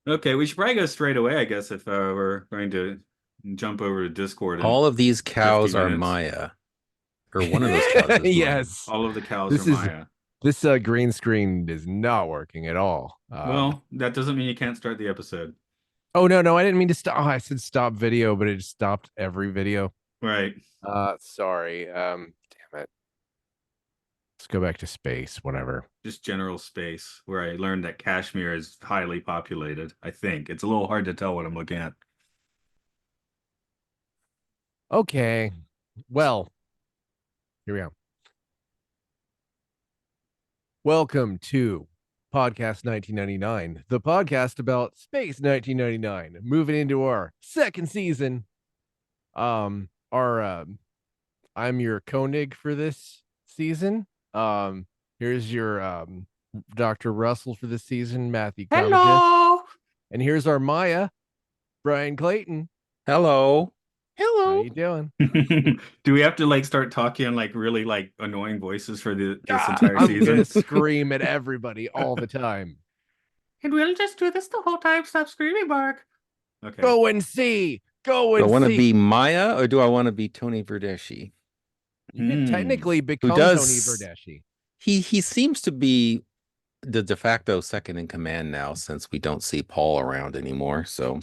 Okay, we should probably go straight away, I guess, if we're going to jump over to Discord in All of these 50 cows are minutes. Maya, or one of those cows is Maya. Yes. All of the cows are This is Maya. this green screen is not working at all. Well, that doesn't mean you can't start the episode. Oh no, I didn't mean to stop. Oh, I said stop video, but it just stopped every video. Right. Sorry. Damn it. Let's go back to space, whatever. Just general space, where I learned that Kashmir is highly populated, I think. It's a little hard to tell what I'm looking at. Okay. Well, here we go. Welcome to Podcast 1999, the podcast about Space 1999, moving into our second season. Our I'm your Koenig for this season. Here's your Dr. Russell for this season, Matthew Comagist. Hello. And here's our Maya, Brian Clayton. Hello. How Hello. you doing? Do we have to like start talking like really like annoying voices for this entire I'm gonna season? scream at everybody all the time. And we'll just do this the whole time. Stop screaming, Mark. Okay. Go and see. Go Do I and want to see. be Maya or do I want to be Tony Verdeschi? You could technically Who become Tony does Verdeschi. he seems to be the de facto second in command now since we don't see Paul around anymore. So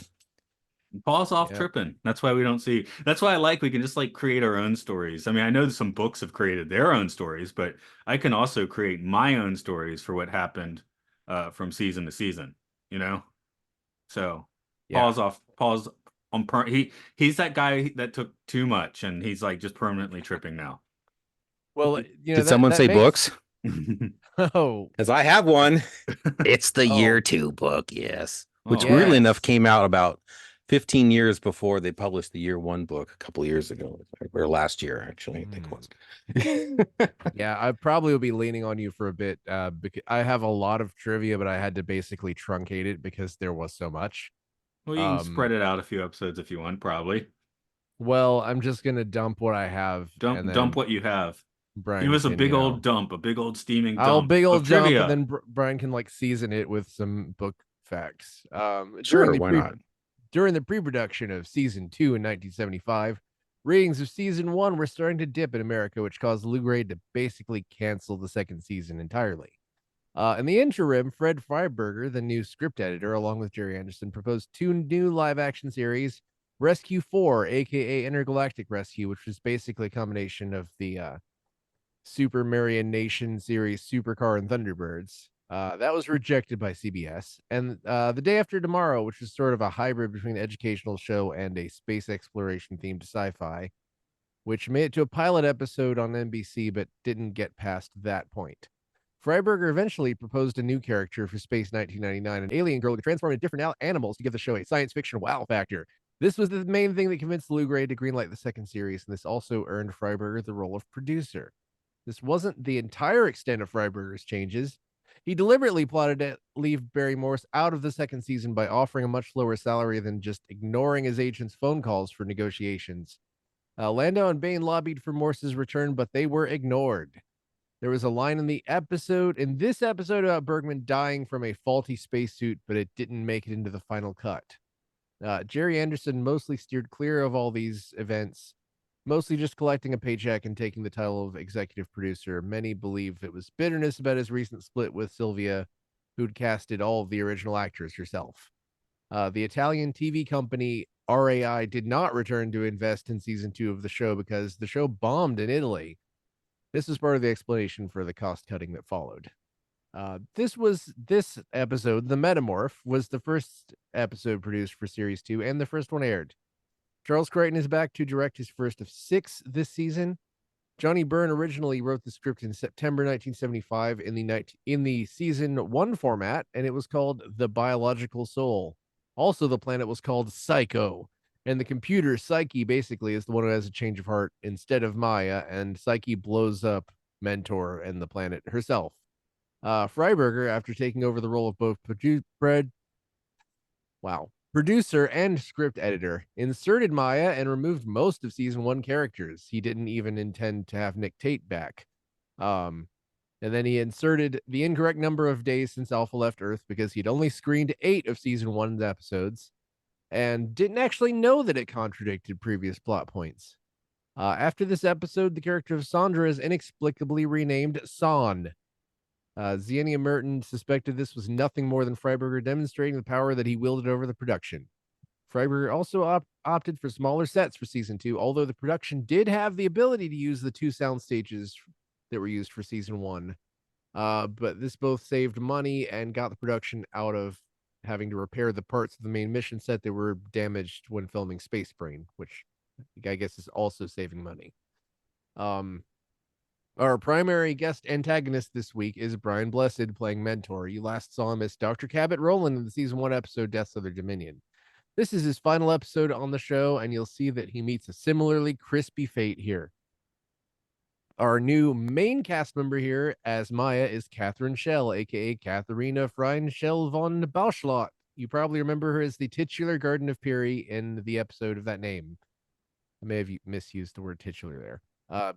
Paul's off Yeah. tripping. That's why we don't see. That's why I like we can just like create our own stories. I mean, I know some books have created their own stories, but I can also create my own stories for what happened from season to season, you know? So Yeah. Paul's off. Paul's on he's that guy that took too much and he's like just permanently tripping now. Well, did someone say books? Oh, Because I have one. It's the Oh. year two book, yes. Which Oh, weirdly yes. enough came out about 15 years before they published the year one book a couple years ago, or last year, actually, I think it was. Yeah, I probably will be leaning on you for a bit because I have a lot of trivia, but I had to basically truncate it because there was so much. well, you can spread it out a few episodes if you want, probably. Well, I'm just gonna dump what I have and then Dump what you have. Give Brian us a can, big old dump, a big old steaming I'll dump big of old jump, and trivia. then Brian can like season it with some book facts. Sure, why not? During the pre-production of season 2 in 1975, ratings of season 1 were starting to dip in America, which caused Lou Grade to basically cancel the second season entirely. In the interim, Fred Freiberger, the new script editor, along with Jerry Anderson, proposed 2 new live-action series: Rescue 4, aka Intergalactic Rescue, which was basically a combination of the Super Marion Nation series Supercar and Thunderbirds. That was rejected by CBS. And The Day After Tomorrow, which is sort of a hybrid between an educational show and a space exploration themed sci-fi, which made it to a pilot episode on NBC but didn't get past that point. Freiberger eventually proposed a new character for Space 1999, an alien girl who could transform into different animals to give the show a science fiction wow factor. This was the main thing that convinced Lou Gray to greenlight the second series, and this also earned Freiberger the role of producer. This wasn't the entire extent of Freiberger's changes. He deliberately plotted to leave Barry Morse out of the second season by offering a much lower salary than just ignoring his agent's phone calls for negotiations. Landau and Bain lobbied for Morse's return, but they were ignored. There was a line in this episode about Bergman dying from a faulty spacesuit, but it didn't make it into the final cut. Jerry Anderson mostly steered clear of all these events, mostly just collecting a paycheck and taking the title of executive producer. Many believe it was bitterness about his recent split with Sylvia, who'd casted all of the original actors herself. The Italian TV company RAI did not return to invest in season 2 of the show because the show bombed in Italy. This was part of the explanation for the cost cutting that followed. This episode, the Metamorph, was the first episode produced for series 2 and the first one aired. Charles Crichton is back to direct his first of 6 this season. Johnny Byrne originally wrote the script in September 1975 in the season 1 format, and it was called The Biological Soul. Also, the planet was called Psycho, and the computer Psyche basically is the one who has a change of heart instead of Maya, and Psyche blows up Mentor and the planet herself. Freiberger, after taking over the role of both producer and script editor, inserted Maya and removed most of season 1 characters. He didn't even intend to have Nick Tate back. And then he inserted the incorrect number of days since Alpha left Earth because he'd only screened 8 of season 1's episodes and didn't actually know that it contradicted previous plot points. After this episode, the character of Sandra is inexplicably renamed Son. Xenia Merton suspected this was nothing more than Freiberger demonstrating the power that he wielded over the production. Freiberger also opted for smaller sets for season 2, although the production did have the ability to use the 2 sound stages that were used for season 1. But this both saved money and got the production out of having to repair the parts of the main mission set that were damaged when filming Space Brain, which I guess is also saving money. Our primary guest antagonist this week is Brian Blessed playing Mentor. You last saw him as Dr. Cabot Roland in the season 1 episode Deaths of the Dominion. This is his final episode on the show, and you'll see that he meets a similarly crispy fate here. Our new main cast member here as Maya is Catherine Schell, aka Katharina Freinschell von Bauschlot. You probably remember her as the titular Garden of Piri in the episode of that name. I may have misused the word titular there.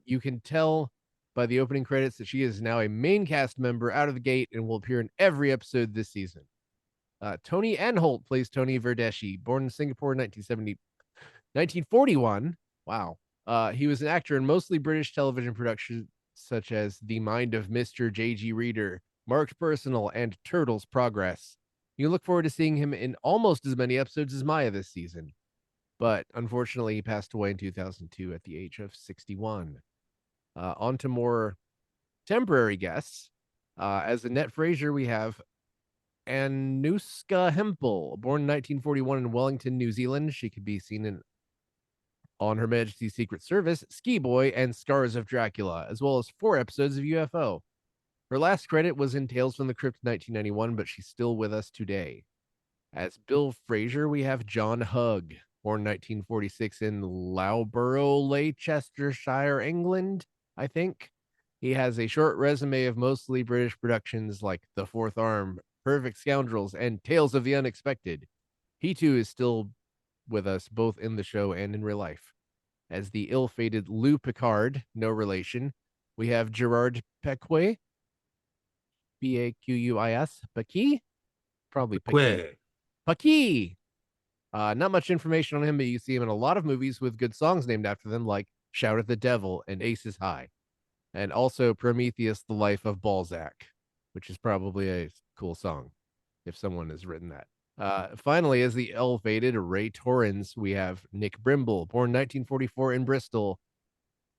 You can tell by the opening credits that she is now a main cast member out of the gate and will appear in every episode this season. Tony Anholt plays Tony Verdeschi, born in Singapore in 1941. Wow. He was an actor in mostly British television productions such as The Mind of Mr. J.G. Reader, Marked Personal, and Turtles Progress. You look forward to seeing him in almost as many episodes as Maya this season. But unfortunately, he passed away in 2002 at the age of 61. On to more temporary guests. As Annette Fraser, we have Anuska Hempel, born in 1941 in Wellington, New Zealand. She could be seen on Her Majesty's Secret Service, Ski Boy, and Scars of Dracula, as well as 4 episodes of UFO. Her last credit was in Tales from the Crypt 1991, but she's still with us today. As Bill Fraser, we have John Hugg, born 1946 in Loughborough, Leicestershire, England, I think. He has a short resume of mostly British productions like The Fourth Arm, Perfect Scoundrels, and Tales of the Unexpected. He too is still with us both in the show and in real life. As the ill-fated Lou Picard, no relation, we have Gerard Pequet, Baquis, Paquis? Probably Paquis. Paquis! Not much information on him, but you see him in a lot of movies with good songs named after them, like Shout at the Devil and Aces High. And also Prometheus, The Life of Balzac, which is probably a cool song, if someone has written that. Finally, as the ill-fated Ray Torrens, we have Nick Brimble, born 1944 in Bristol.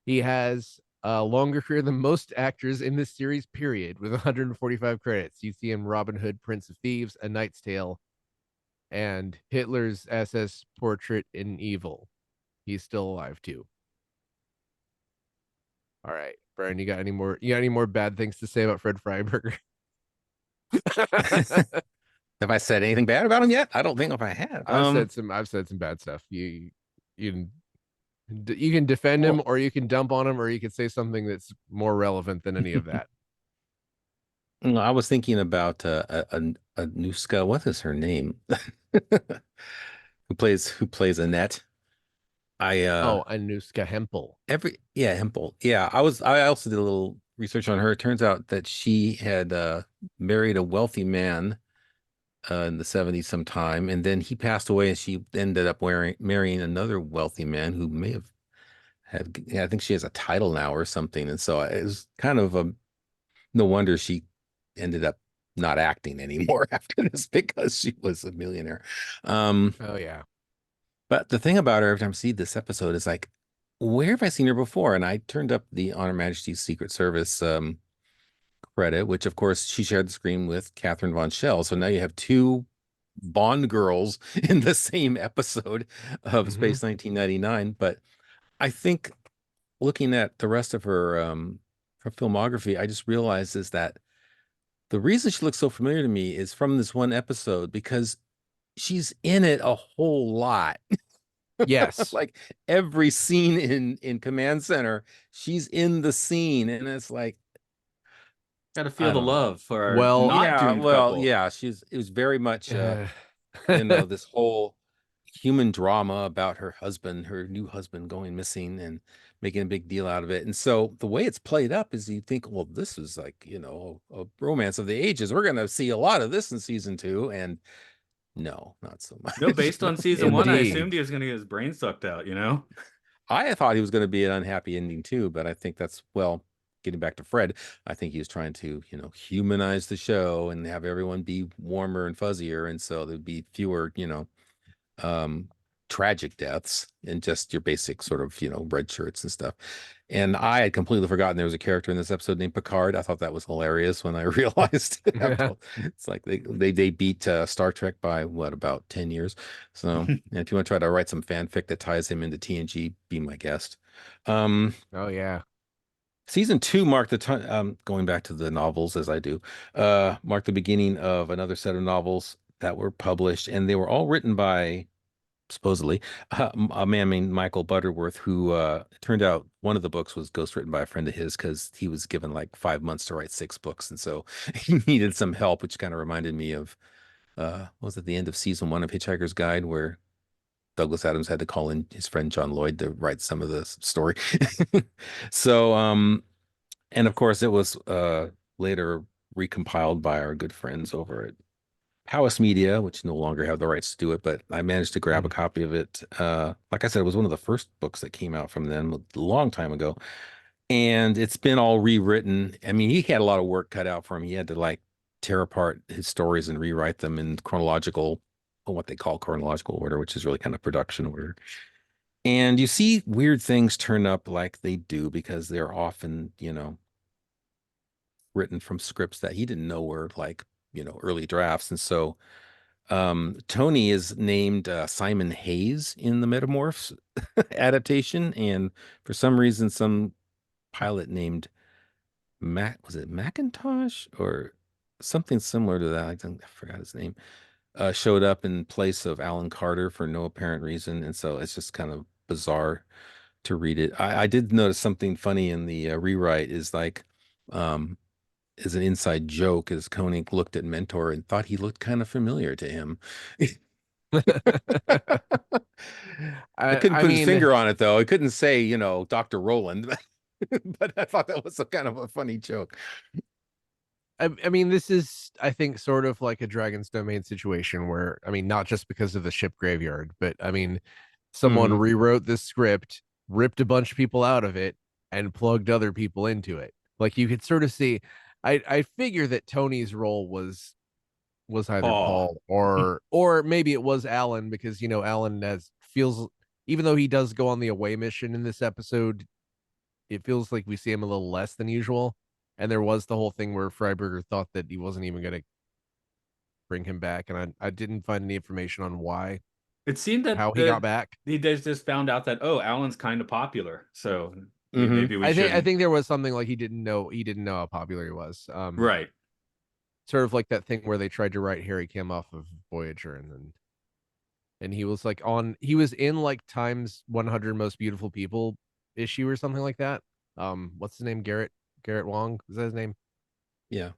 He has a longer career than most actors in this series, period, with 145 credits. You see him Robin Hood, Prince of Thieves, A Knight's Tale, and Hitler's SS Portrait in Evil. He's still alive too. All right, Brian, you got any more bad things to say about Fred Freiberger? Have I said anything bad about him yet? I don't think if I have. I've said some bad stuff. You can defend him, or you can dump on him, or you could say something that's more relevant than any of that. I was thinking about Anuska. What is her name? Who plays Annette? Anuska Hempel. Hempel. Yeah, I also did a little research on her. It turns out that she had married a wealthy man in the 70s sometime, and then he passed away, and she ended up marrying another wealthy man who may have had, I think she has a title now or something. And so it was kind of no wonder she ended up not acting anymore after this, because she was a millionaire. Oh yeah. But the thing about her, every time I see this episode, is like, where have I seen her before? And I turned up the On Her Majesty's Secret Service credit, which of course she shared the screen with Catherine Von Schell. So now you have 2 Bond girls in the same episode of Space 1999. But I think looking at the rest of her filmography, I just realized is that the reason she looks so familiar to me is from this one episode, because she's in it a whole lot. Yes. Like every scene in Command Center, she's in the scene, and it's like, Got to feel the love for our Well, doomed couple. it was very much this whole human drama about her husband, her new husband going missing, and making a big deal out of it. And so the way it's played up is you think, well, this is like, a romance of the ages. We're going to see a lot of this in season 2. And no, not so No, much. based on season 1, I assumed Indeed. he was going to get his brain sucked out, you know? I thought he was going to be an unhappy ending too, but I think that's, well, getting back to Fred, I think he was trying to, humanize the show and have everyone be warmer and fuzzier. And so there'd be fewer, um, tragic deaths and just your basic sort of, red shirts and stuff. And I had completely forgotten there was a character in this episode named Picard. I thought that was hilarious when I realized it's like they beat Star Trek by what, about 10 years. So, and if you want to try to write some fanfic that ties him into TNG, be my guest. Oh yeah. Season 2 marked the time, going back to the novels as I do, marked the beginning of another set of novels that were published, and they were all written by supposedly a man named Michael Butterworth, who it turned out one of the books was ghostwritten by a friend of his because he was given like 5 months to write 6 books, and so he needed some help, which kind of reminded me of was it the end of season 1 of Hitchhiker's Guide, where Douglas Adams had to call in his friend John Lloyd to write some of the story. So, and of course, it was later recompiled by our good friends over at House Media, which no longer have the rights to do it, but I managed to grab a copy of it. Like I said, it was one of the first books that came out from them a long time ago. And it's been all rewritten. I mean, he had a lot of work cut out for him. He had to like tear apart his stories and rewrite them in chronological, what they call chronological order, which is really kind of production order. And you see weird things turn up like they do because they're often, written from scripts that he didn't know were like, early drafts. And so Tony is named Simon Hayes in the Metamorphs adaptation. And for some reason, some pilot named was it Macintosh or something similar to that? I forgot his name. Showed up in place of Alan Carter for no apparent reason. And so it's just kind of bizarre to read it. I did notice something funny in the rewrite is like, is an inside joke as Koenig looked at Mentor and thought he looked kind of familiar to him. I couldn't I put his mean, finger on it though. I couldn't say, Dr. Roland, but I thought that was a kind of a funny joke. I mean, this is, I think, sort of like a Dragon's Domain situation where, I mean, not just because of the ship graveyard, but I mean, someone Mhm. rewrote this script, ripped a bunch of people out of it, and plugged other people into it. Like you could sort of see, I figure that Tony's role was either Paul. Paul or maybe it was Alan, because Alan has feels, even though he does go on the away mission in this episode, it feels like we see him a little less than usual. And there was the whole thing where Freiberger thought that he wasn't even going to bring him back, and I didn't find any information on why, It seemed that how he got back. he just found out that, oh, Alan's kind of popular, so Mhm. maybe we I shouldn't. think there was something like he didn't know how popular he was. Right. Sort of like that thing where they tried to write Harry Kim off of Voyager, and he was like he was in like Time's 100 Most Beautiful People issue or something like that. What's his name? Garrett Wong, is that his name? Yeah.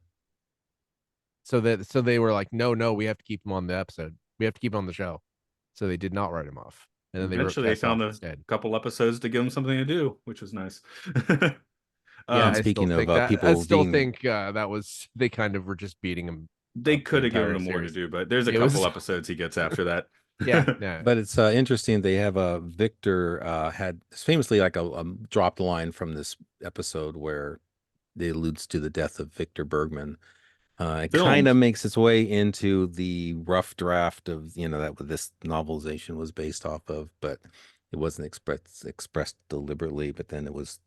So they were like, no, we have to keep him on the episode. We have to keep him on the show. So they did not write him off, and then they wrote Eventually, they Tess off found a instead. couple episodes to give him something to do, which was nice. Yeah, And um, I still speaking of think I people still being, think that was, they kind of were just beating him they up the could have given entire him more to series. do, but there's a It couple was episodes he gets after that. yeah, no. but it's interesting. They have Victor had famously like a dropped line from this episode where they alludes to the death of Victor Bergman. It kind of Filmed. makes its way into the rough draft of, that what this novelization was based off of, but it wasn't expressed deliberately, but then it was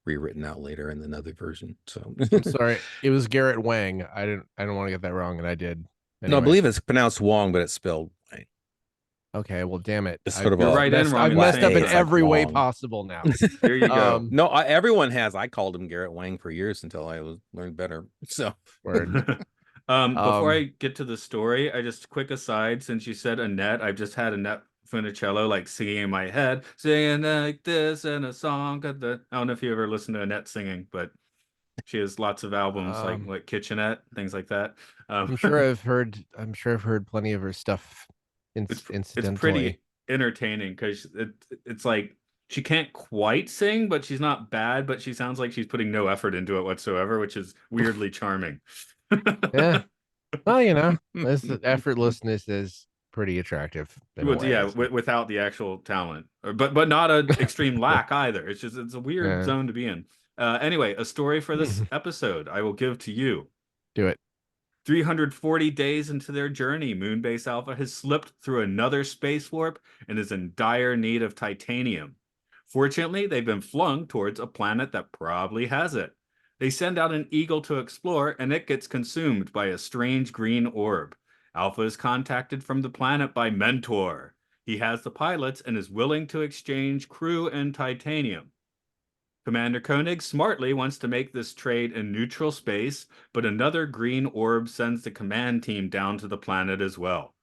rewritten out later in another version. So I'm sorry. It was Garrett Wang. I don't want to get that wrong, and I did. no, I Anyway. believe it's pronounced Wong, but it's spelled Wang. Okay, well damn it. It's sort of You're a right and wrong I've at the messed same up in it's time. like every way Wong. possible now. There you go. No, everyone has. I called him Garrett Wang for years until I learned better. So Word. Before I Um get to the story, I just quick aside, since you said Annette, I've just had Annette Funicello like singing in my head, singing like this and a song. I don't know if you ever listen to Annette singing, but she has lots of albums like um Kitchenette, things like that. I'm sure I've heard plenty of her stuff it's it's incidentally. pretty entertaining because it's like She can't quite sing, but she's not bad, but she sounds like she's putting no effort into it whatsoever, which is weirdly charming. Yeah. Well, this effortlessness is pretty attractive in a Well, way. yeah, Isn't it? without the actual talent, but not an extreme lack either. It's a weird Yeah. zone to be in. Anyway, a story for this episode I will give to you. Do it. 340 days into their journey, Moonbase Alpha has slipped through another space warp and is in dire need of titanium. Fortunately, they've been flung towards a planet that probably has it. They send out an eagle to explore, and it gets consumed by a strange green orb. Alpha is contacted from the planet by Mentor. He has the pilots and is willing to exchange crew and titanium. Commander Koenig smartly wants to make this trade in neutral space, but another green orb sends the command team down to the planet as well.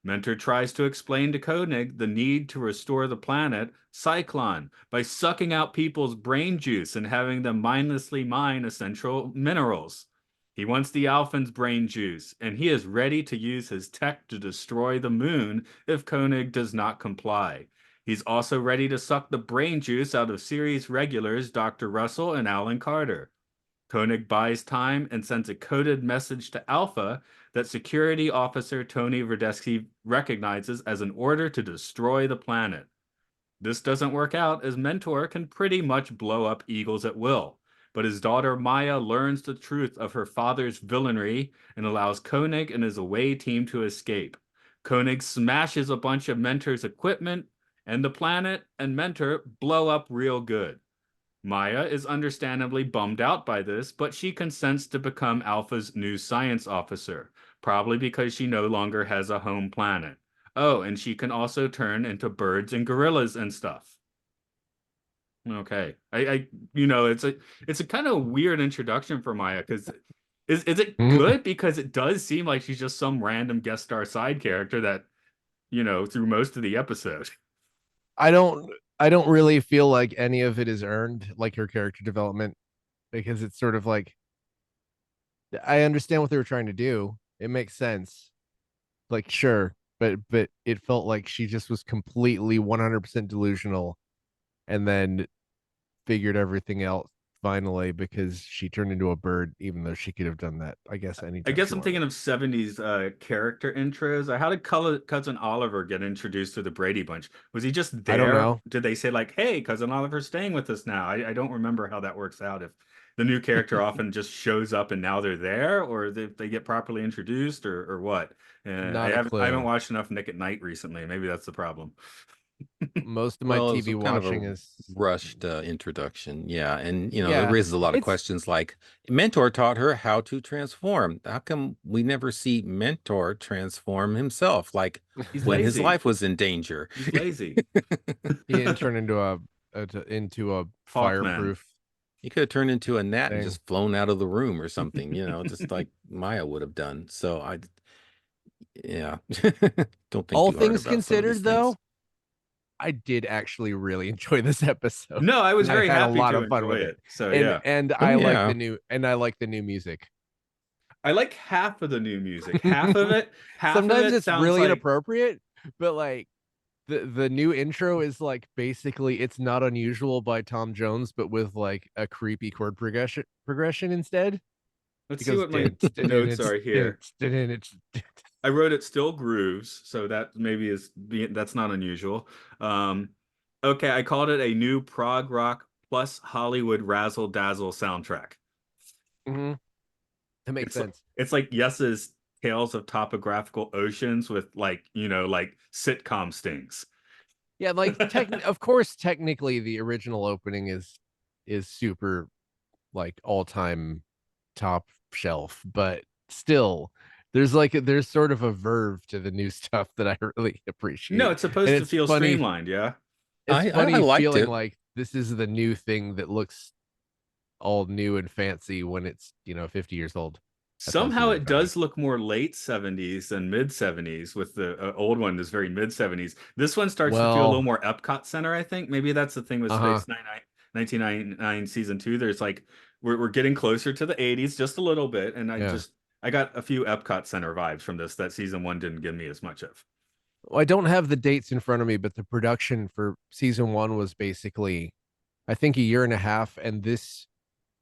Mentor tries to explain to Koenig the need to restore the planet, Cyclone, by sucking out people's brain juice and having them mindlessly mine essential minerals. He wants the Alphan's brain juice, and he is ready to use his tech to destroy the moon if Koenig does not comply. He's also ready to suck the brain juice out of series regulars Dr. Russell and Alan Carter. Koenig buys time and sends a coded message to Alpha that security officer Tony Verdeschi recognizes as an order to destroy the planet. This doesn't work out as Mentor can pretty much blow up Eagles at will, but his daughter Maya learns the truth of her father's villainy and allows Koenig and his away team to escape. Koenig smashes a bunch of Mentor's equipment, and the planet and Mentor blow up real good. Maya is understandably bummed out by this, but she consents to become Alpha's new science officer, probably because she no longer has a home planet. Oh, and she can also turn into birds and gorillas and stuff. Okay. It's a kind of weird introduction for Maya because is it Mhm. good? Because it does seem like she's just some random guest star side character that, through most of the episode. I don't I don't really feel like any of it is earned, like her character development, because it's sort of like I understand what they were trying to do. It makes sense. Like sure, but it felt like she just was completely 100% delusional and then figured everything out finally because she turned into a bird even though she could have done that I guess I anytime guess she I'm wanted. thinking of 70s character intros. How did Cousin Oliver get introduced to the Brady Bunch? Was he just I don't there? know. Did they say like, "Hey, Cousin Oliver's staying with us now"? I don't remember how that works out. If the new character often just shows up and now they're there, or if they get properly introduced, or what? Not a I haven't clue. watched enough Nick at Night recently. Maybe that's the problem. Most of my Well, it was TV a kind of watching a is rushed introduction. Yeah. And, it yeah, raises a lot of it's questions like Mentor taught her how to transform. How come we never see Mentor transform himself, like He's when his lazy. life was in danger? He's lazy. he didn't turn into into a Hawkman. fireproof He could have turned into a gnat and thing. just flown out of the room or something, just like Maya would have done. So yeah, don't think All too hard things about some of these considered, things. though, I did actually really enjoy this episode. No, I was I very had a happy lot to of fun enjoy with it, it. So and yeah. Oh yeah. I like the new music. I like half of the new music. Half of Sometimes it it's sounds really like inappropriate, but like the new intro is like basically it's not unusual by Tom Jones, but with like a creepy chord progression instead. let's It see goes what my dance, notes it's are here. it's I wrote it still grooves, so that maybe that's not unusual. Um, okay, I called it a new prog rock plus Hollywood razzle dazzle soundtrack. Mhm. That makes It's sense. it's like Yes's Tales of Topographical Oceans with like sitcom stings. Yeah, like of course, technically the original opening is super like all time top shelf, but still there's sort of a verve to the new stuff that I really No, appreciate. it's And supposed to feel streamlined, yeah. it's I funny liked feeling it. like this is the new thing that looks all new and fancy when it's 50 years old. That feels Somehow really it funny. does look more late 70s than mid 70s with the old one is very mid 70s. This one starts to feel a little Well, more Epcot Center, I think. Maybe that's the thing with uh-huh. Space 1999 season 2. There's like we're getting closer to the 80s just a little bit and Yeah. I got a few Epcot Center vibes from this that season 1 didn't give me as much of. Well, I don't have the dates in front of me, but the production for season 1 was basically, I think, a year and a half, and this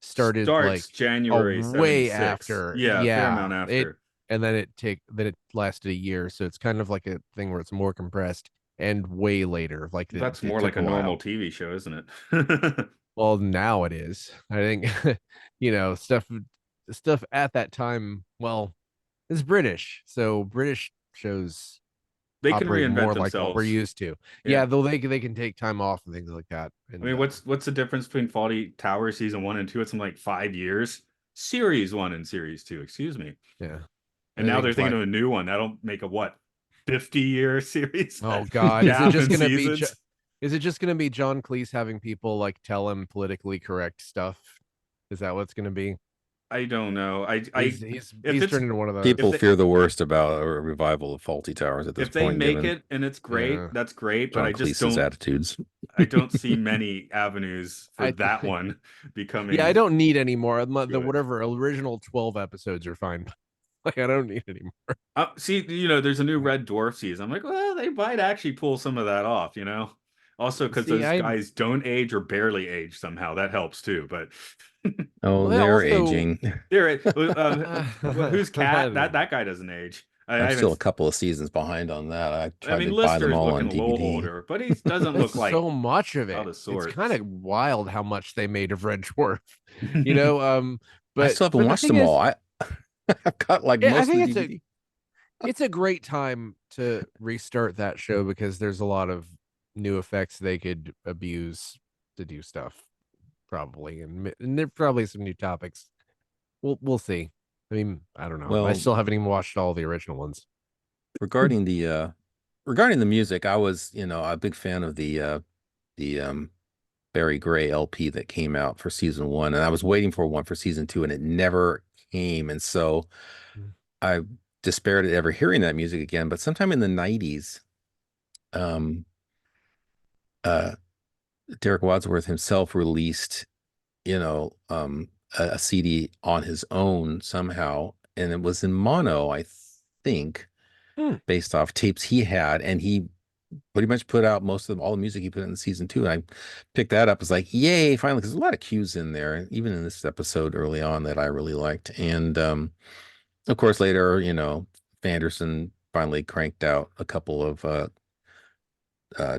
started like Starts a January way 76. after. Yeah, a fair Yeah, amount after. and then it lasted a year, so it's kind of like a thing where it's more compressed and way later. Like That's it more took like a a while. normal TV show, isn't it? Well, now it is. I think stuff at that time. Well, it's British, so British shows They can operate reinvent more like what we're themselves. used to. Yeah. Yeah, though they can take time off and things like that. I And mean, what's the difference between Faulty Tower season 1 and 2? It's in like 5 years. Series 1 and series 2, excuse me. yeah, And I now think they're thinking of a new one. That'll make a what? 50-year series? oh God, Gap in seasons? is it just gonna be John Cleese having people like tell him politically correct stuff? Is that what's gonna be? I don't know. If He's it's turned into one of if People those. they fear the worst about a revival of Faulty Towers at this if they point, make given it and it's great, Yeah, that's great. But John Cleese's attitudes. I don't see many avenues for I that one yeah, I becoming don't need any more. The good. whatever original 12 episodes are fine. Like I don't need any more. See, there's a new Red Dwarf season. I'm like, well, they might actually pull some of that off. Also, because See, those I guys don't age or barely age somehow. That helps too. But Oh, well, they're also aging. there, who's Cat? I That guy doesn't age. I I'm still a haven't. couple of seasons behind on that. I I tried mean, to buy them Lister's all looking on a little DVD. older, but he doesn't It's look like so much of out it. of It's kind sorts. of wild how much they made of Red Dwarf, I but still haven't the watched thing them all. is, I've got like I most of think the DVD. it's a great time to restart that show because there's a lot of new effects they could abuse to do stuff, probably, and there probably some new topics. We'll see. I mean, I don't know. I Well, still haven't even watched all the original ones. regarding the music, I was, a big fan of the Barry Gray LP that came out for season one, and I was waiting for one for season two, and it never came. And so Mm. I despaired at ever hearing that music again. But sometime in the 90s, um, uh, Derek Wadsworth himself released, a CD on his own somehow, and it was in mono, I think, Hmm. based off tapes he had, and he pretty much put out most of all the music he put in season two. And I picked that up. I was like, yay, finally, because there's a lot of cues in there, even in this episode early on that I really liked. And of course, later, Fanderson finally cranked out a couple of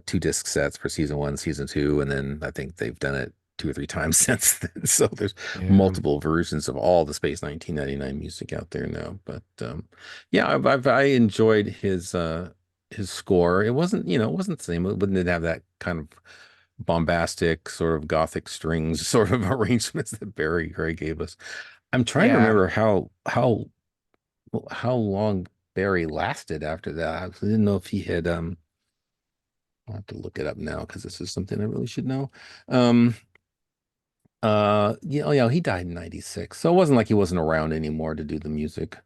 2 disc sets for season one, season two, and then I think they've done it 2 or 3 times since then. So there's Yeah. multiple versions of all the Space 1999 music out there now. But yeah, I enjoyed his score. It wasn't, it wasn't the same. It didn't have that kind of bombastic sort of gothic strings sort of arrangements that Barry Gray gave us. I'm trying to Yeah. remember how long Barry lasted after that. I didn't know if he had I'll have to look it up now because this is something I really should know. Um he died in 96. So it wasn't like he wasn't around anymore to do the music.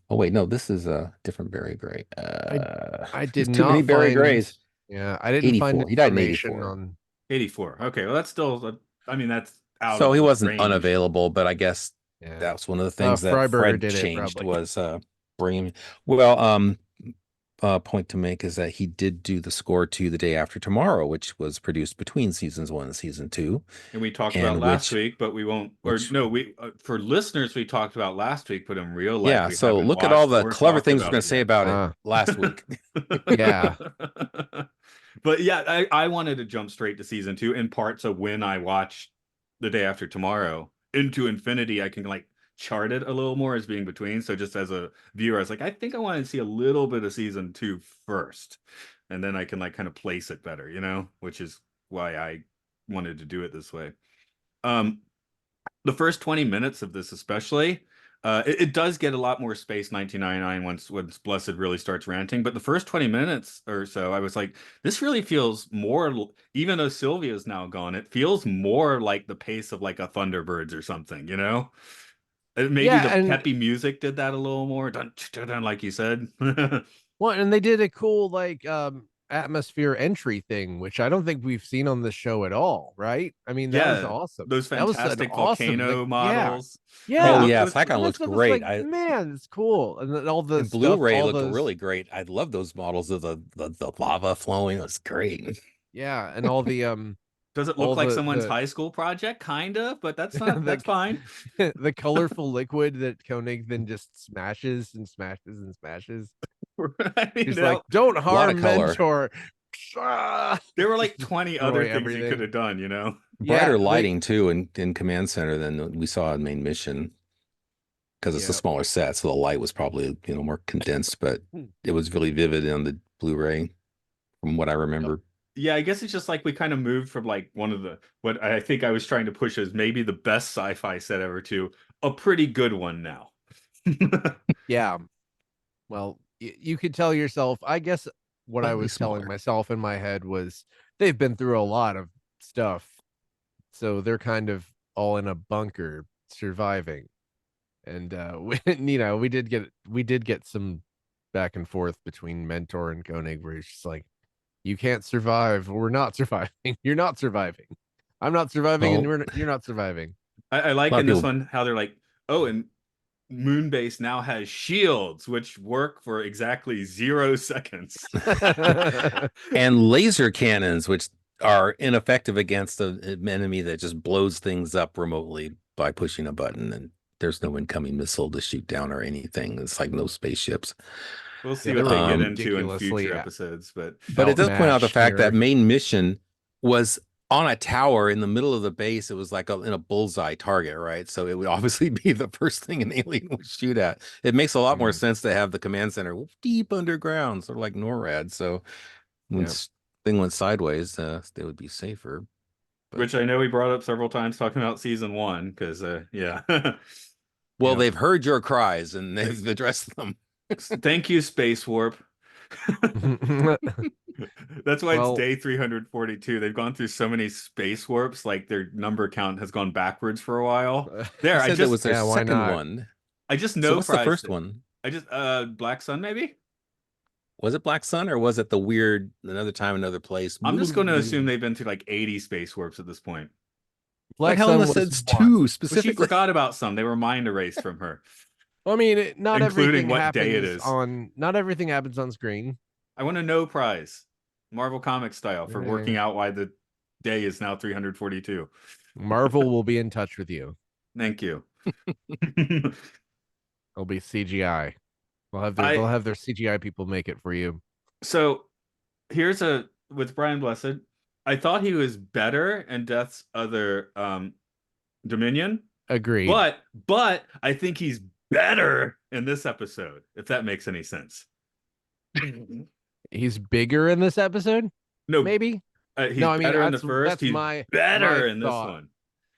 Oh wait, no, this is a different Barry Gray. I did There's too many not Barry find. Grays. Yeah, I didn't find 84. He died in information 84. on. 84. Okay, well that's still. I mean, that's out So of he the wasn't range. unavailable, but I guess Yeah, that's one of the things that Freiberger Fred did it changed probably. was bringing. Well, point to make is that he did do the score to The Day After Tomorrow, which was produced between seasons one and season two, And we talked about and last week, but we won't. Or which no, we for listeners we talked about last week, but in real life yeah. we So haven't look at all watched the or clever talked things we're about going it to say yet. about it last week. Yeah. But yeah, I wanted to jump straight to season two in part so when I watch The Day After Tomorrow into infinity, I can like chart it a little more as being between. So just as a viewer, I was like, I think I want to see a little bit of season two first, and then I can like kind of place it better, which is why I wanted to do it this way. Um, the first 20 minutes of this especially, it does get a lot more space 1999 once Blessed really starts ranting, but the first 20 minutes or so I was like, this really feels more, even though Sylvia's now gone, it feels more like the pace of like a Thunderbirds or something. Maybe Yeah, the and peppy music did that a little more, dun, dun, dun, like you said. well, and they did a cool atmosphere entry thing, which I don't think we've seen on the show at all, right? I mean, that was Yeah, awesome. those That was an fantastic awesome, like, volcano yeah, models. Oh yeah. yeah, Those- Saigon And that looked stuff was great. like, man, it's cool. And then all the And stuff, Blu-ray all looked those, really great. I love those models of the lava flowing. It was great. yeah, and all the Does it look all like someone's the high school project? Kind of, but that's not. the That's fine. the colorful liquid that Koenig then just smashes and smashes and smashes. I mean, He's like, that, "Don't A lot of harm color. Mentor." Ah, there were like just 20 other destroy things you could everything. have done, you know? Yeah, Brighter like, lighting too in Command Center than we saw in Main Mission because it's a yeah. smaller set, so the light was probably more condensed, but it was really vivid on the Blu-ray from what I remember. Yeah, I guess it's just like we kind of moved from like one of the what I think I was trying to push as maybe the best sci-fi set ever to a pretty good one now. Yeah. Well, you could tell yourself, I guess what I Slightly was telling smaller. myself in my head was they've been through a lot of stuff. So they're kind of all in a bunker surviving. And we did get some back and forth between Mentor and Koenig where he's just like, you can't survive. We're not surviving. You're not surviving. I'm not surviving, and Well, you're not surviving. I a like lot in of this people one how they're like, oh, and Moonbase now has shields which work for exactly 0 seconds. and laser cannons, which are ineffective against an enemy that just blows things up remotely by pushing a button, and there's no incoming missile to shoot down or anything. It's like no spaceships. We'll Yeah, see they what were they get into in ridiculously future episodes, but But it does point out the outmatched fact that here. main mission was on a tower in the middle of the base. It was like in a bullseye target, right? So it would obviously be the first thing an alien would shoot at. It makes a lot more Mhm. sense to have the command center deep underground, sort of like NORAD. So when Yeah. thing went sideways, they would be safer. But which I know we brought up several times talking about season one, because yeah. well, Yeah. they've heard your cries and they've addressed them. Thank you, Space Warp. That's why it's Well, day 342. They've gone through so many space warps, like their number count has gone backwards for a while. They There, said that was their yeah, why second not? one. I just So know what's the Fry's first one? I just Black Sun maybe? Was it Black Sun or was it the weird another time, another place? I'm just going to assume The they've been through like 80 space warps at this point. Black hell in Sun the was sense one. two But she specifically? forgot about some. They were mind erased from her, I mean, not including everything what day it happens is. on. Not everything happens on screen. I want to know Prize, Marvel Comics style, for working Yeah. out why the day is now 342. Marvel will be in touch with you. Thank you. It'll be CGI. They'll I have their CGI people make it for you. so here's a with Brian Blessed. I thought he was better in Death's other Dominion, Agreed. but I think he's better in this episode, if that makes any sense. He's bigger in this episode. No, Maybe. he's No, I mean better in the first. that's He's my better in this thought. one.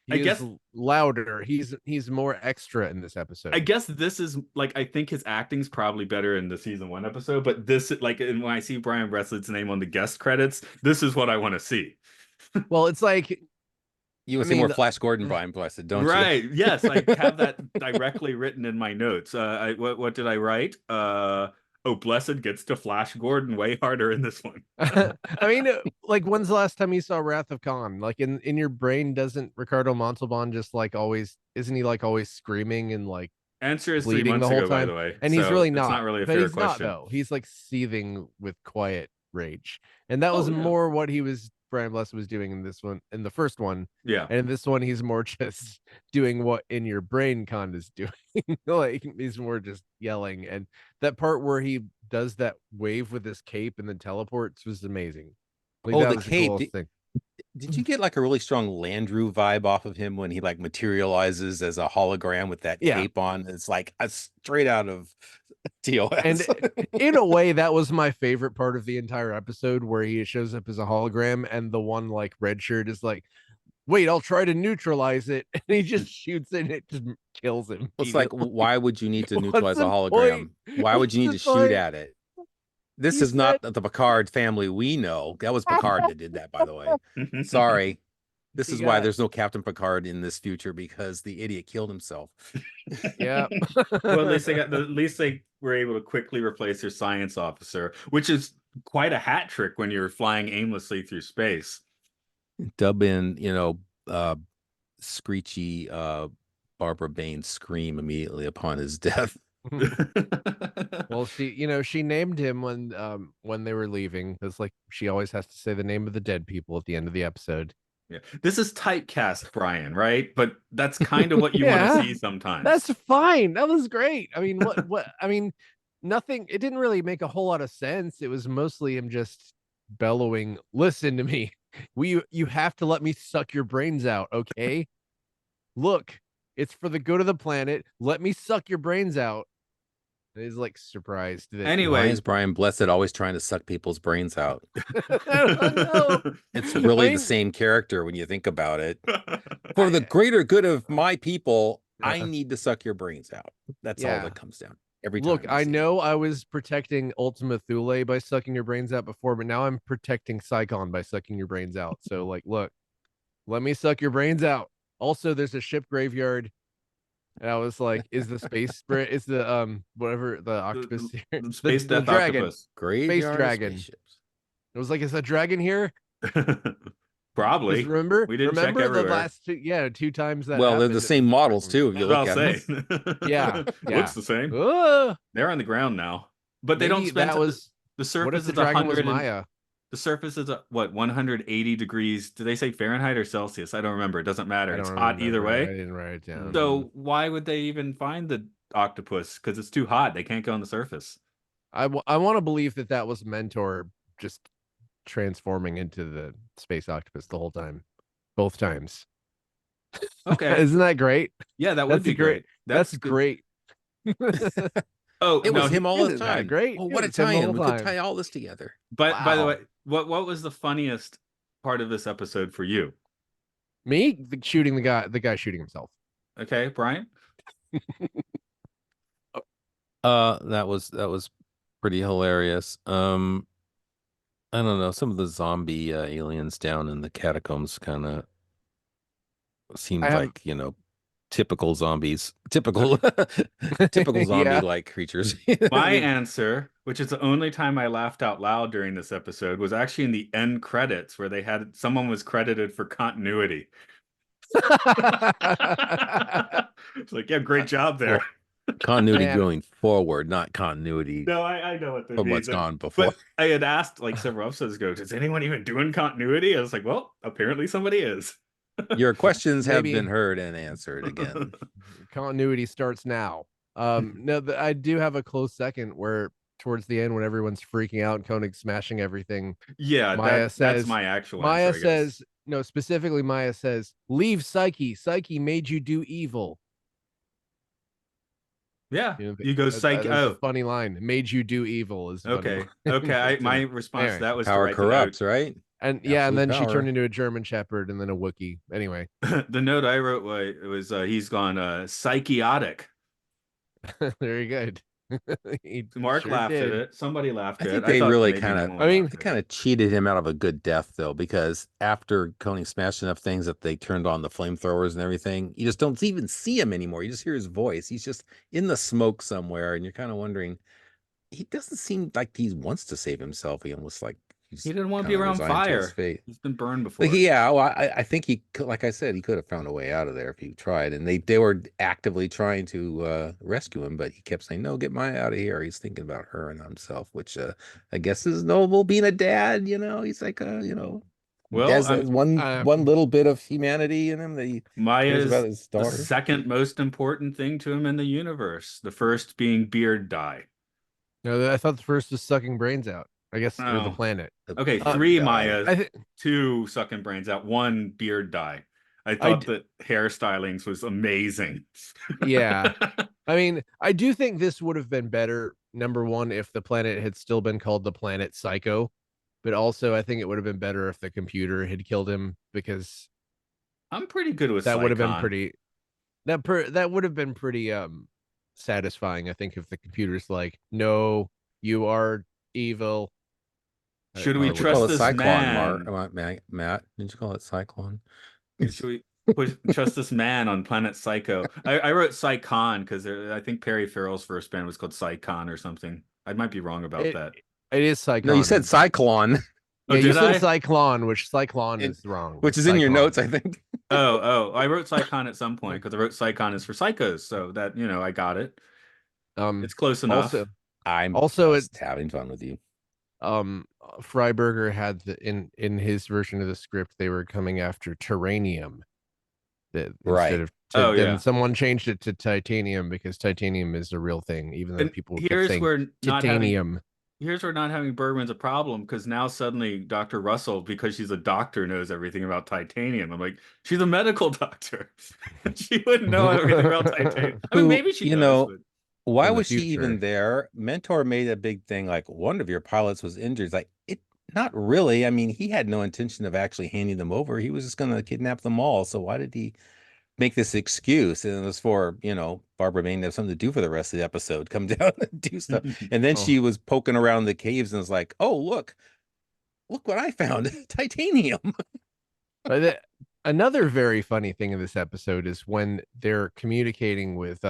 He I is guess louder. He's more extra in this episode. I guess this is like I think his acting's probably better in the season one episode, but this like and when I see Brian Breslett's name on the guest credits, this is what I want to see. Well, it's like You would I say more mean, Flash Gordon, Brian Blessed, don't you? Right. Yes, I have that directly written in my notes. What did I write? Oh, Blessed gets to Flash Gordon way harder in this one. I mean, like when's the last time you saw Wrath of Khan? Like in your brain, doesn't Ricardo Montalban just like always? Isn't he like always screaming and like Answer is 3 bleeding months the whole ago, by time? the way. And he's So really it's not. not really a But fair he's not question. though. He's like seething with quiet rage, and that was yeah. more what Brian Blessed was doing in this one, in the first one. Yeah. And in this one, he's more just doing what in your brain Khan is doing. Like he's more just yelling. And that part where he does that wave with his cape and then teleports was amazing. Like, Oh, that the was cape. coolest thing. Did you get like a really strong Landru vibe off of him when he like materializes as a hologram with that Yeah. cape on? It's like a straight out of TOS. And in a way, that was my favorite part of the entire episode, where he shows up as a hologram and the one like red shirt is like, wait, I'll try to neutralize it. And he just shoots it and it just kills him. It's like, why would you need to What's neutralize a the hologram? point? Why would you need to What's the shoot point? at it? This He is not the Picard family we know. That was Picard that did that, by the way. Sorry. This is why there's no Captain Picard in this future, because the idiot killed himself. Yeah. Well, at least they were able to quickly replace their science officer, which is quite a hat trick when you're flying aimlessly through space. Dub in, screechy Barbara Baines scream immediately upon his death. Well, she named him when they were leaving. It's like she always has to say the name of the dead people at the end of the episode. Yeah. This is typecast, Brian, right? But that's kind of what you want to Yeah, see sometimes. that's fine. That was great. I mean, what I mean, nothing. It didn't really make a whole lot of sense. It was mostly him just bellowing, "Listen to me. You have to let me suck your brains out, okay? Look, it's for the good of the planet. Let me suck your brains out." And he's like surprised that Why Anyway, is Brian Blessed always trying to suck people's brains out? I don't know. It's really I the mean, same character when you think about it. For the greater good of my people, I need to suck your brains out. That's all Yeah. that comes down every Look, time. I know I was protecting Ultima Thule by sucking your brains out before, but now I'm protecting Psychon by sucking your brains out. So, like, look, let me suck your brains out. Also, there's a ship graveyard. And I was like, is the is the whatever the octopus here, the space the death dragon, octopus. Graveyard dragon. spaceships. It was like, is that dragon here? Probably. Because remember, We didn't check the everywhere. last two times that Well, they're happened, the same models too. If you look I'll at say. them. Yeah, Looks the same. Uh, They're on the ground now, but they don't maybe spend that was the what if surface the is dragon was 100 Maya? the surface is what 180 degrees. Do they say Fahrenheit or Celsius? I don't remember. It doesn't matter. I It's don't hot either remember. I way. didn't write it down. So why would they even find the octopus? Because it's too hot. They can't go on the surface. I want to believe that was Mentor just transforming into the space octopus the whole time, both times. Okay. Isn't that great? Yeah, that would be great. That's good. great. Oh, It was no, him all the Isn't that time. great? Oh, It what a was him the tie-in. whole We could time. tie all this together. But by the Wow. way, what was the funniest part of this episode for you? Me shooting the guy shooting himself. Okay, Brian? That was pretty hilarious. I don't know. Some of the zombie aliens down in the catacombs kind of seemed like, typical zombies, typical Yeah. zombie-like creatures. My answer, which is the only time I laughed out loud during this episode, was actually in the end credits where someone was credited for continuity. It's like, yeah, great job there. Well, continuity Man. going forward, not continuity No, I know what they from mean. what's gone before. But I had asked like several episodes ago, is anyone even doing continuity? I was like, well, apparently somebody is. Your questions have Maybe. been heard and answered again. Continuity starts now. No, I do have a close second where towards the end when everyone's freaking out and Koenig smashing everything. Yeah, Maya that's says my actual Maya answer, I guess. says no, specifically Maya says, leave Psyche. Psyche made you do evil. Yeah, you go psych. That's a funny line. Made you do evil is okay. Okay, my response Anyway. to that was Power to write corrupts, right? And yeah, and Absolute then she power. turned into a German Shepherd and then a Wookiee. Anyway, the note I wrote was he's gone psychotic. very good. Mark sure laughed did. at it. Somebody laughed I at think it. they thought really maybe kind of, someone I mean, laughed they at it. kind of cheated him out of a good death though, because after Coney smashed enough things that they turned on the flamethrowers and everything, you just don't even see him anymore. You just hear his voice. He's just in the smoke somewhere, and you're kind of wondering. He doesn't seem like he wants to save himself. He almost like he's He didn't want to be kinda around resigned to his fire. fate. He's been burned before. But yeah, well, I think like I said, he could have found a way out of there if he tried. And they were actively trying to rescue him, but he kept saying, "No, get Maya out of here." He's thinking about her and himself, which I guess is noble being a dad. He's like, Well, has one little bit of humanity in him that he cares about Maya's his the daughter. second most important thing to him in the universe. The first being beard dye. No, I thought the first was sucking brains out. I guess or the Oh. planet. Okay, Beard 3 dye. Mayas, 2 sucking brains out, 1 beard dye. I thought that hairstylings was amazing. Yeah. I mean, I do think this would have been better, number one, if the planet had still been called the planet Psycho. But also, I think it would have been better if the computer had killed him, because I'm pretty good with that would have been Psychon. pretty. That would have been pretty satisfying. I think if the computer's like, "No, you are evil." Should we Or trust call it this Cyclone, man? Matt, did you call it Cyclone? Should we trust this man on Planet Psycho? I wrote Psychon because I think Perry Farrell's first band was called Psychon or something. I might be wrong about that. It is Cyclone. No, you said Cyclone, Oh, Yeah, you did said I? Cyclone, which Cyclone and, is wrong. which It's is in your Cyclone. notes, I think. I wrote Psychon at some point because I wrote Psychon is for psychos, so that I got it. It's close Also, enough. I'm also it just having fun with you. Freiberger had in his version of the script they were coming after Terranium that instead Right. of Oh then yeah. someone changed it to Titanium because Titanium is a real thing, even though And people kept saying Titanium. here's where not having Bergman's a problem because now suddenly Dr. Russell, because she's a doctor, knows everything about titanium. I'm like, she's a medical doctor. She wouldn't know everything about titanium. I mean, Who, maybe she does, but why In the was she even future. there? Mentor made a big thing like one of your pilots was injured. It's like it not really. I mean, he had no intention of actually handing them over. He was just going to kidnap them all. So why did he make this excuse? And it was for, Barbara Bain to have something to do for the rest of the episode, come down and do stuff. And then Oh, she was poking around the caves and was like, "Oh, look what I found. Titanium." but another very funny thing in this episode is when they're communicating with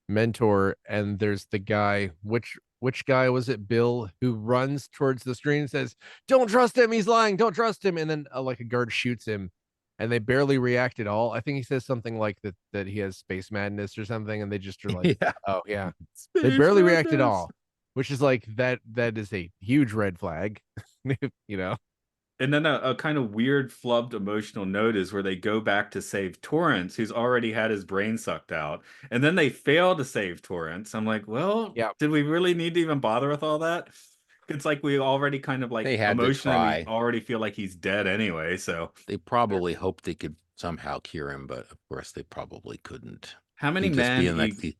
Mentor, and there's the guy, which guy was it, Bill, who runs towards the screen and says, "Don't trust him, he's lying, don't trust him," and then like a guard shoots him, and they barely react at all. I think he says something like that he has space madness or something, and they just are like, Yeah. "Oh yeah." They Space barely react at madness. all, which is like that is a huge red flag. you know And then a kind of weird flubbed emotional note is where they go back to save Torrance, who's already had his brain sucked out, and then they fail to save Torrance. I'm like, well, Yeah. did we really need to even bother with all that? It's like we already kind of like They had to emotionally we try. already feel like he's dead anyway. So They probably hoped they could somehow cure him, but of course they probably couldn't. how many He'd just be men in like the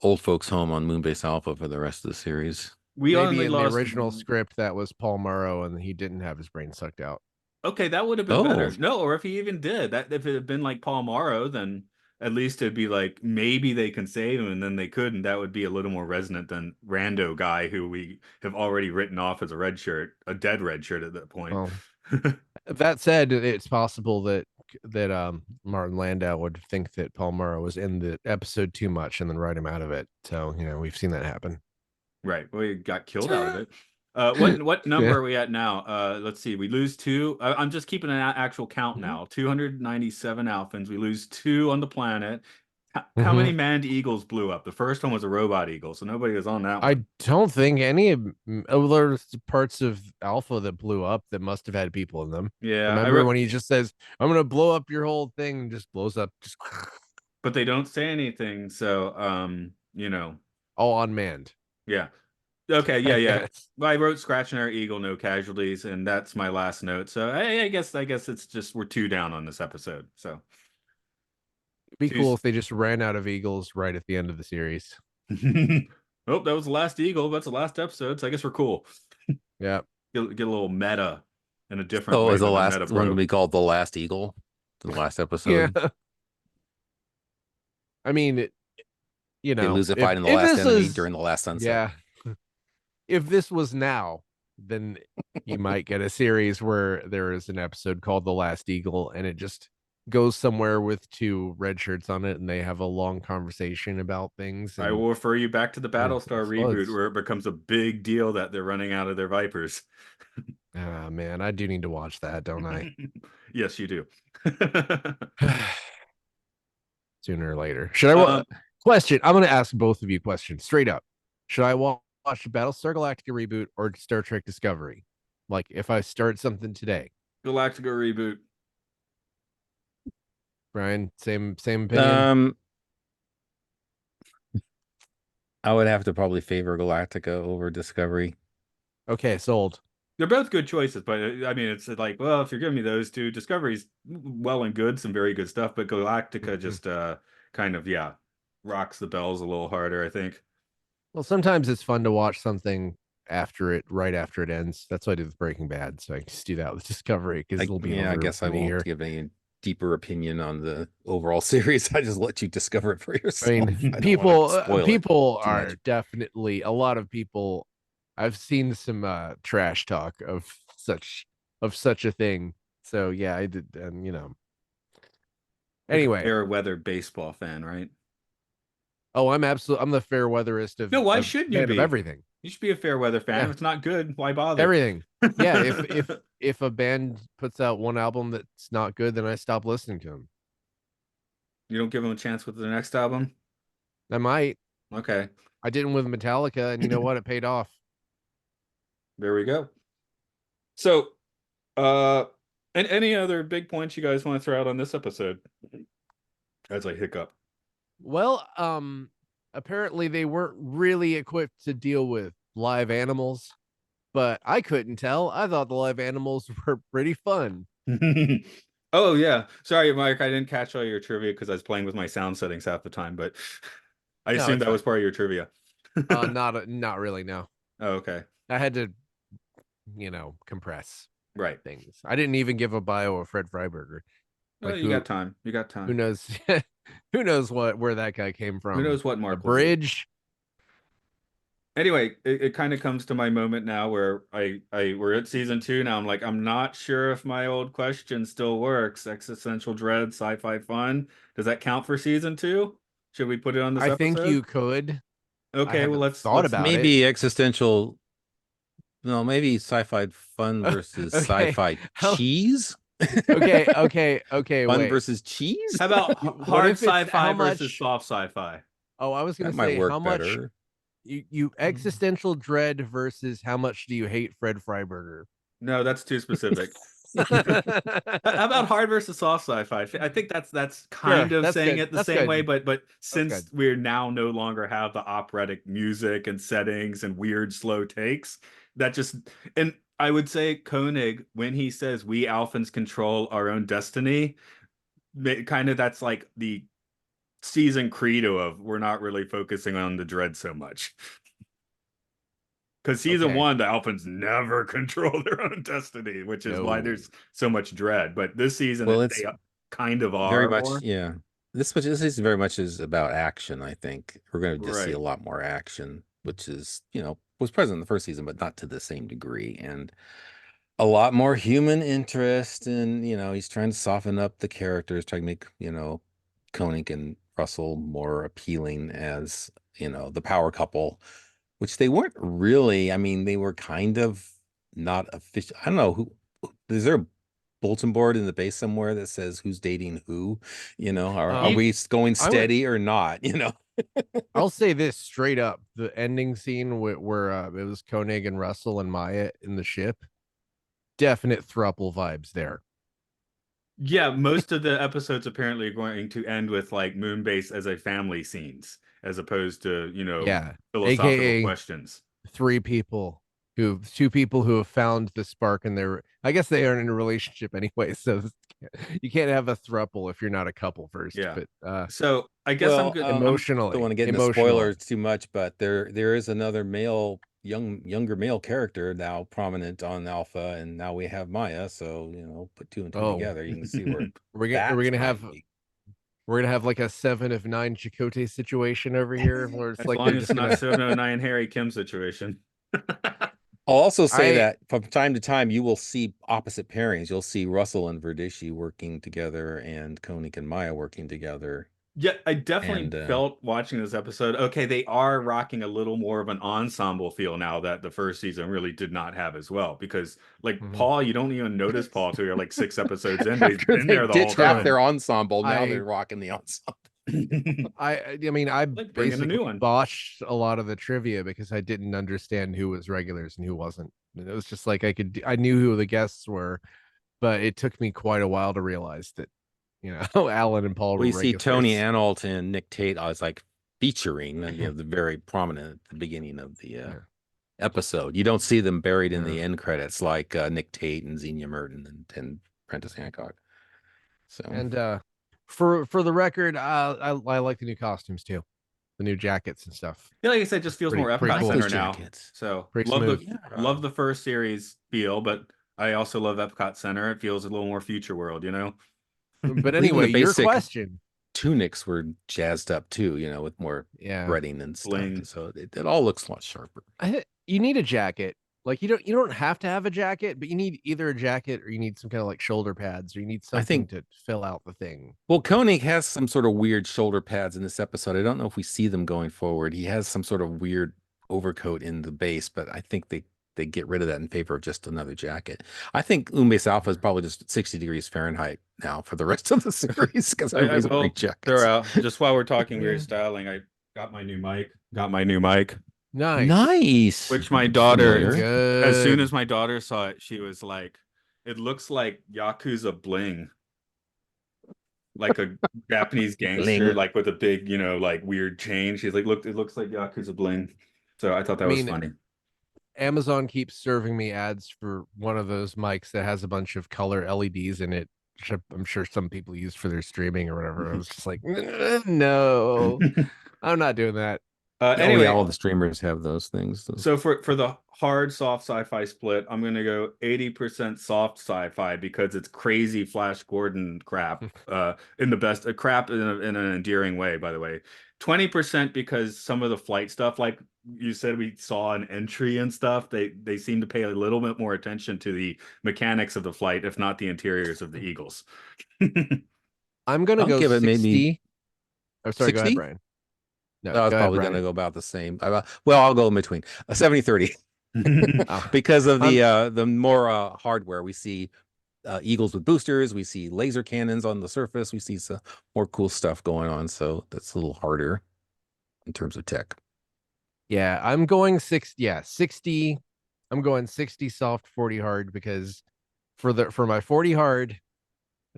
old folks home on Moonbase Alpha for the rest of the series. we Maybe only in the lost original script that was Paul Morrow and he didn't have his brain sucked out. Okay, that would have been Oh, better. No, or if he even did that, if it had been like Paul Morrow, then at least it'd be like maybe they can save him, and then they couldn't. That would be a little more resonant than Rando guy who we have already written off as a red shirt, a dead red shirt at that point. Well, that said, it's possible that Martin Landau would think that Paul Morrow was in the episode too much and then write him out of it. So we've seen that happen. Right, we got killed out of it. What number Yeah. are we at now? Let's see. We lose two. I'm just keeping an actual count now. 297 Alphans. We lose two on the planet. How many manned eagles blew up? The first one was a robot eagle, so nobody was on that one. I don't think any of there's parts of Alpha that blew up that must have had people in them. Yeah, Remember when he just says, "I'm gonna blow up your whole thing," and just blows up, just but they don't say anything, so all unmanned. yeah. Okay, yeah, yeah. Yes. Well, I wrote scratch and our eagle, no casualties, and that's my last note. So I guess it's just we're two down on this episode. So It'd be two. cool if they just ran out of eagles right at the end of the series. Oh, that was the last eagle. That's the last episode. So I guess we're cool. Yeah. Get a little meta in a different oh, way is the than the last meta one going to bro. be called The Last Eagle? The last Yeah. episode. I mean, They lose a if, fight in the if last this enemy was, during the last sunset. yeah, if this was now, then you might get a series where there is an episode called The Last Eagle and it just goes somewhere with two red shirts on it and they have a long conversation about things. I And will refer you back to the Battlestar reboot explodes. where it becomes a big deal that they're running out of their Vipers. Ah, man, I do need to watch that, don't I? Yes, you do. Sooner or later. Should I watch? Question. I'm going to ask both of you questions straight up. Should I watch Battlestar Galactica reboot or Star Trek Discovery? Like if I start something today. Galactica reboot. Brian, same opinion. I would have to probably favor Galactica over Discovery. Okay, sold. They're both good choices, but I mean, it's like, well, if you're giving me those two, Discovery's well and good, some very good stuff, but Galactica just kind of, yeah, rocks the bells a little harder, I think. Well, sometimes it's fun to watch something right after it ends. That's what I did with Breaking Bad. So I can just do that with Discovery because it'll be I guess I in a won't year. give any deeper opinion on the overall series. I just let you discover it for yourself. I mean, I don't wanna spoil it people too are much. definitely a lot of people. I've seen some trash talk of such a thing. So yeah, I did, and Anyway, Fair weather baseball fan, right? oh, I'm the fair weatherist of No, why of shouldn't you fan of be? everything. You should be a fair weather fan. Yeah. If it's not good, why bother? Everything. Yeah, if a band puts out one album that's not good, then I stop listening to them. You don't give them a chance with the next album? I might. Okay, I didn't with Metallica, and you know what? It paid off. there we go. So, and any other big points you guys want to throw out on this episode? As I hiccup. Well, apparently they weren't really equipped to deal with live animals, but I couldn't tell. I thought the live animals were pretty fun. Oh yeah, sorry, Mike. I didn't catch all your trivia because I was playing with my sound settings half the time. But I No, assumed it's that was fine. part of your trivia. Not really. No, Oh, okay, I had to, compress right. things. I didn't even give a bio of Fred Freiberger. Oh, Like you got time. You got who time. knows, who knows where that guy came Who from? knows what The Mark will do? bridge. Anyway, it kind of comes to my moment now where we're at season 2 now. I'm like, I'm not sure if my old question still works. Existential dread, sci-fi fun. Does that count for season 2? Should we put it on this I think you episode? could. I Okay, well haven't let's thought let's about it. Maybe existential. No, maybe sci-fi fun versus Okay. sci-fi How- cheese. Okay. Fun Wait. versus cheese. How about What hard if it's sci-fi how versus much? soft sci-fi? Oh, I was gonna That might say how work much better. you existential dread versus how much do you hate Fred Freiberger? No, that's too specific. How about hard versus soft sci-fi? I think that's kind Sure, of that's saying good. it the That's same good. way, but That's since good. we now no longer have the operatic music and settings and weird slow takes, that just and I would say Koenig, when he says we Alphans control our own destiny, kind of that's like the season credo of we're not really focusing on the dread so much. Because season Okay. 1, the Alphans never control their own destiny, which is why No. there's so much dread. But this season, Well, it's they kind of very are much, more. yeah. This is very much is about action. I think we're going to just see a Right. lot more action, which is was present in the first season, but not to the same degree, and a lot more human interest. And he's trying to soften up the characters, trying to make Koenig and Russell more appealing as the power couple, which they weren't really. I mean, they were kind of not official. I don't know who. Is there a bulletin board in the base somewhere that says who's dating who? Are Um, we going I would. steady or not? I'll say this straight up: the ending scene where it was Koenig and Russell and Maya in the ship, definite thruple vibes there. Yeah, most of the episodes apparently are going to end with like Moonbase as a family scenes, as opposed to, Yeah, philosophical aka questions. two people who have found the spark in their. I guess they aren't in a relationship anyway, so you can't have a thruple if you're not a couple first. Yeah. But So I guess I'm Well, good. don't emotionally, want to get into spoilers too much, but there is another younger male character now prominent on Alpha, and now we have Maya. So put two and two Oh, together, you can see where we're gonna might have be. like a 7 of 9 Chakotay situation over here, where it's As like long they're as just it's not gonna. 709 Harry Kim situation. I'll also say I that from time to time you will see opposite pairings. You'll see Russell and Verdishi working together, and Koenig and Maya working together. Yeah, I definitely And felt watching this episode, okay, they are rocking a little more of an ensemble feel now that the first season really did not have as well. Because like Mhm. Paul, you don't even notice Paul till you're like 6 episodes in, but he's after been they there the whole ditched half their time. ensemble, now I they're rocking the ensemble. I mean, I Like bringing a basically new one. botched a lot of the trivia because I didn't understand who was regulars and who wasn't. And it was just like I knew who the guests were, but it took me quite a while to realize that, Alan and Paul Well, were you see Tony regulars. Anhalt and Nick Tate as like featuring, and the very prominent at the beginning of the Yeah. episode. You don't see them buried in the Yeah. end credits like Nick Tate and Xenia Merton and Prentice Hancock. So And for the record, I like the new costumes too, the new jackets and stuff. Yeah, like I said, it just feels more Pretty Epcot like cool. Center those now. jackets. So Pretty love smooth. love the first series feel, but I also love Epcot Center. It feels a little more future world, But Well, even anyway, the your basic question. tunics were jazzed up too, with more Yeah. threading and stuff. Bling. So it all looks a lot sharper. You need a jacket. Like you don't have to have a jacket, but you need either a jacket or you need some kind of like shoulder pads, or you need I something think to fill out the thing. Well, Koenig has some sort of weird shoulder pads in this episode. I don't know if we see them going forward. He has some sort of weird overcoat in the base, but I think they get rid of that in favor of just another jacket. I think Umbase Alpha is probably just 60 degrees Fahrenheit now for the rest of the series because I everybody's will wearing jackets. throw out, just while we're talking Yeah. weird styling, I got my new mic. Got my new mic. Nice. Nice. Which my Looks daughter, familiar. as soon Good. as my daughter saw it, she was like, it looks like Yakuza bling. Like a Japanese gangster, Bling. like with a big, like weird chain. She's like, look, it looks like Yakuza bling. So I thought I that was mean, funny. Amazon keeps serving me ads for one of those mics that has a bunch of color LEDs in it, which I'm sure some people use for their streaming or whatever. I was just like, no, I'm not doing that. Oh yeah, Anyway, all the streamers have those things. so for the hard soft sci-fi split, I'm gonna go 80% soft sci-fi because it's crazy Flash Gordon crap. In the best crap in an endearing way, by the way. 20% because some of the flight stuff, like you said, we saw an entry and stuff. They seem to pay a little bit more attention to the mechanics of the flight, if not the interiors of the Eagles. I'm gonna I'll go give it 60. maybe Oh, sorry, go ahead, 60. Brian. No, I was go ahead, probably going to Brian. go about the same. Well, I'll go in between 70-30 Oh, because of I'm the more hardware. We see Eagles with boosters. We see laser cannons on the surface. We see some more cool stuff going on. So that's a little harder in terms of tech. yeah, I'm going 60. Yeah, 60. I'm going 60 soft, 40 hard because for my 40 hard,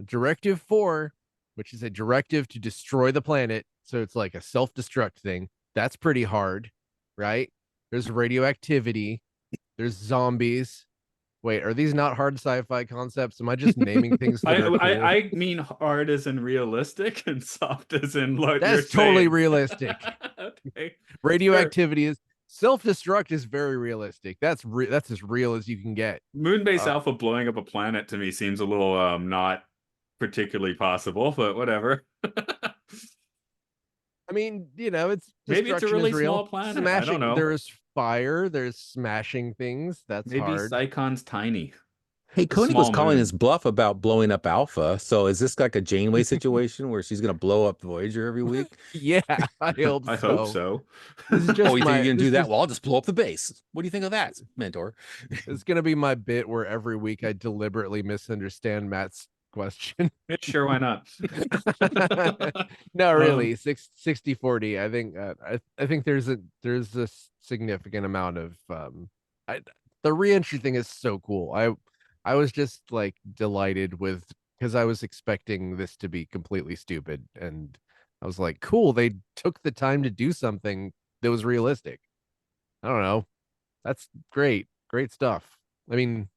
Directive 4, which is a directive to destroy the planet, so it's like a self-destruct thing. That's pretty hard, right? There's radioactivity, there's zombies. Wait, are these not hard sci-fi concepts? Am I just naming things that are cool? I mean hard as in realistic and soft as in what you're That's totally saying. realistic. Okay. Radioactivity is self-destruct is very realistic. That's as real as you can get. Moonbase Alpha blowing up a planet to me seems a little not particularly possible, but whatever. I mean, it's Maybe it's a destruction really is real. small planet. I don't Smashing, know. there's fire, there's smashing things. That's Maybe hard. Psychon's tiny. Hey, A Koenig was small calling his moon. bluff about blowing up Alpha. So is this like a Janeway situation where she's going to blow up Voyager every week? Yeah, I hope I so. hope so. This is Oh, just you think you're going to do this that? is Well, I'll just blow up the base. What do you think of that, Mentor? it's gonna be my bit where every week I deliberately misunderstand Matt's question. Yeah, sure, why not? No, really, 60-40. I think I think there's a significant amount of I, the reentry thing is so cool. I was just like delighted with because I was expecting this to be completely stupid, and I was like, cool, they took the time to do something that was realistic. I don't know. That's great. Great stuff. I mean,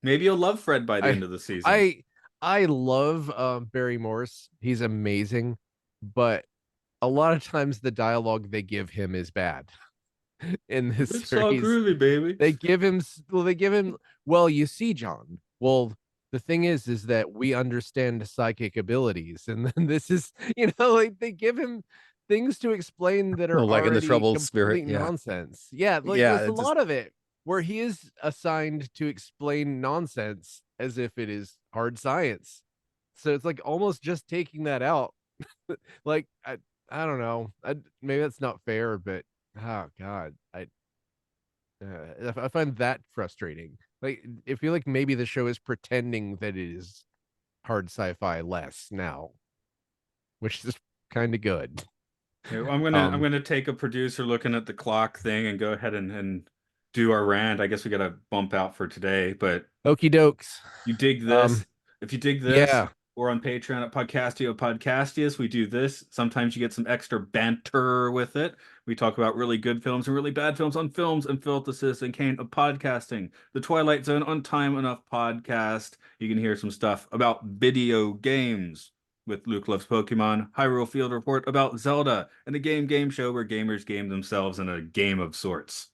Maybe you'll love Fred by the I end of the season. I love Barry Morse. He's amazing, but a lot of times the dialogue they give him is bad in this It's so series. groovy, baby. They give him well, you see, John. Well, the thing is that we understand psychic abilities, and then this is, like they give him things to explain that are Oh, like in the already troubled spirit. complete Yeah. nonsense. Yeah, like Yeah. there's a It's just, lot of it where he is assigned to explain nonsense as if it is hard science. So it's like almost just taking that out. Like I don't know. Maybe that's not fair, but oh god, I find that frustrating. Like, I feel like maybe the show is pretending that it is hard sci-fi less now, which is kind of good. Yeah, I'm gonna take a producer looking at the clock thing and go ahead and do our rant. I guess we gotta bump out for today, but Okie dokes. you dig this? If you dig this, Yeah, we're on Patreon at Podcastio Podcastius. We do this. Sometimes you get some extra banter with it. We talk about really good films and really bad films on Films and Filth and Kane of Podcasting. The Twilight Zone on Time Enough podcast. You can hear some stuff about video games with Luke Loves Pokemon, Hyrule Field Report about Zelda, and the Game Show where gamers game themselves in a game of sorts.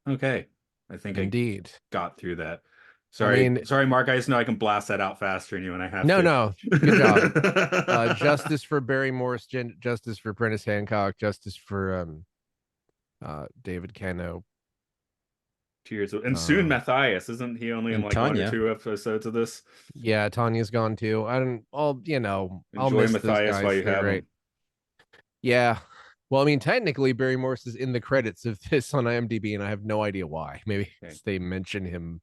Okay, I think I indeed. got through that. I Sorry, mean, sorry, Mark. I just know I can blast that out faster than you when I have no, to. no, good job. Justice for Barry Morse, justice for Prentice Hancock, justice for David Cano. Cheers. And soon Matthias. Isn't he only in and like one or Tanya. two episodes of this? Yeah, Tanya's gone too. I'll Enjoy miss those Matthias guys. while you They're have great. him. Yeah. Well, I mean, technically, Barry Morse is in the credits of this on IMDb, and I have no idea why. Maybe Okay. they mention him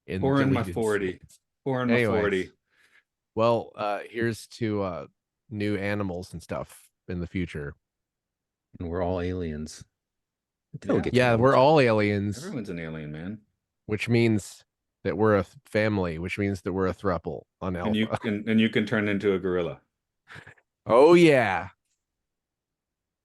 in Pour in my deleted 40. scenes. Pour in my Anyways, 40. well, here's to new animals and stuff in the future. And we're all aliens. Yeah. Yeah, we're all aliens, Everyone's an alien, man. which means that we're a family, which means that we're a throuple on Alpha. And you can turn into a gorilla. Oh yeah.